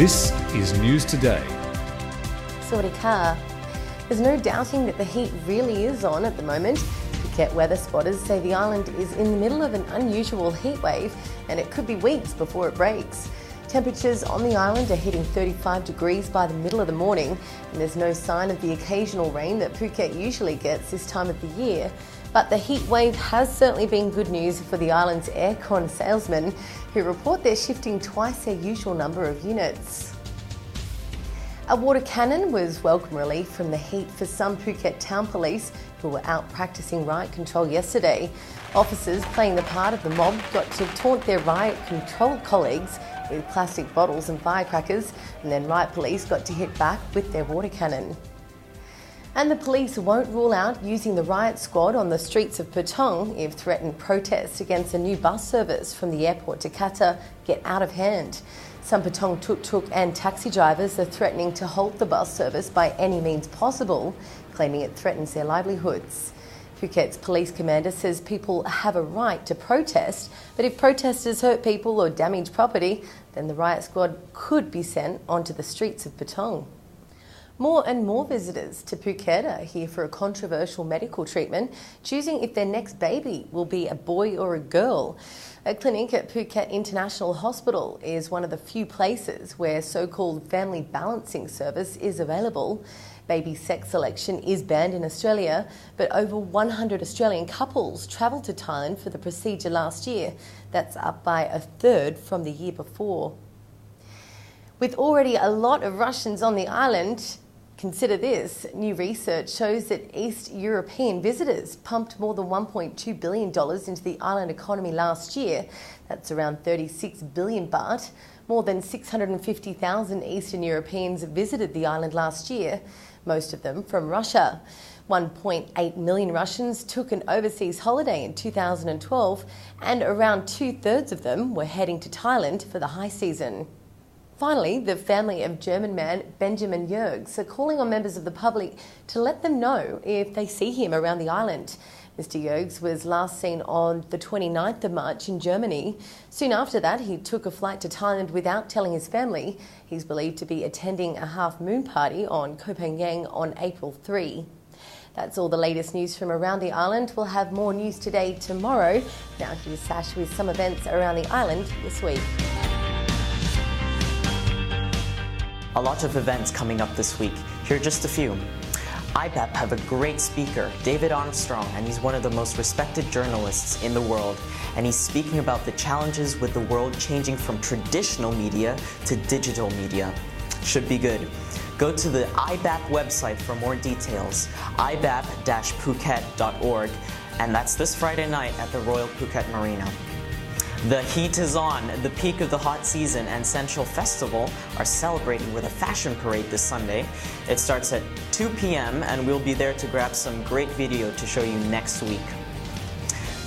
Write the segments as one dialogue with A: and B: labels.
A: This is News Today.
B: Sawadee ka. There's no doubting that the heat really is on at the moment. Phuket weather spotters say the island is in the middle of an unusual heat wave and it could be weeks before it breaks. Temperatures on the island are hitting 35 degrees by the middle of the morning, and there's no sign of the occasional rain that Phuket usually gets this time of the year. But the heat wave has certainly been good news for the island's aircon salesmen, who report they're shifting twice their usual number of units. A water cannon was welcome relief from the heat for some Phuket town police who were out practicing riot control yesterday. Officers playing the part of the mob got to taunt their riot control colleagues with plastic bottles and firecrackers, and then riot police got to hit back with their water cannon. And the police won't rule out using the riot squad on the streets of Patong if threatened protests against a new bus service from the airport to Qatar get out of hand. Some Patong tuk-tuk and taxi drivers are threatening to halt the bus service by any means possible, claiming it threatens their livelihoods. Phuket's police commander says people have a right to protest, but if protesters hurt people or damage property, then the riot squad could be sent onto the streets of Patong. More and more visitors to Phuket are here for a controversial medical treatment, choosing if their next baby will be a boy or a girl. A clinic at Phuket International Hospital is one of the few places where so-called family balancing service is available. Baby sex selection is banned in Australia, but over 100 Australian couples travelled to Thailand for the procedure last year. That's up by a third from the year before. With already a lot of Russians on the island, consider this. New research shows that East European visitors pumped more than $1.2 billion into the island economy last year. That's around 36 billion baht. More than 650,000 Eastern Europeans visited the island last year, most of them from Russia. 1.8 million Russians took an overseas holiday in 2012, and around two-thirds of them were heading to Thailand for the high season. Finally, the family of German man Benjamin Jürgs are calling on members of the public to let them know if they see him around the island. Mr. Jürgs was last seen on the 29th of March in Germany. Soon after that, he took a flight to Thailand without telling his family. He's believed to be attending a half-moon party on Koh Phangan on April 3. That's all the latest news from around the island. We'll have more news today tomorrow. Now here's Sash with some events around the island this week.
C: A lot of events coming up this week. Here are just a few. IBAP have a great speaker, David Armstrong, and he's one of the most respected journalists in the world. And he's speaking about the challenges with the world changing from traditional media to digital media. Should be good. Go to the IBAP website for more details, ibap-phuket.org, and that's this Friday night at the Royal Phuket Marina. The heat is on. The peak of the hot season and Central Festival are celebrating with a fashion parade this Sunday. It starts at 2 p.m. and we'll be there to grab some great video to show you next week.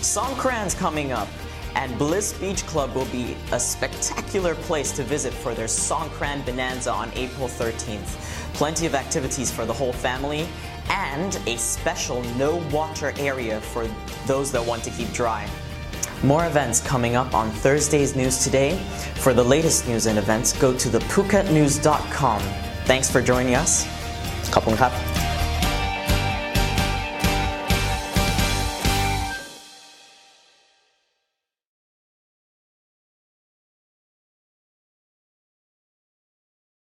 C: Songkran's coming up, and Bliss Beach Club will be a spectacular place to visit for their Songkran Bonanza on April 13th. Plenty of activities for the whole family and a special no water area for those that want to keep dry. More events coming up on Thursday's News Today. For the latest news and events, go to thephuketnews.com. Thanks for joining us. ขอบคุณครับ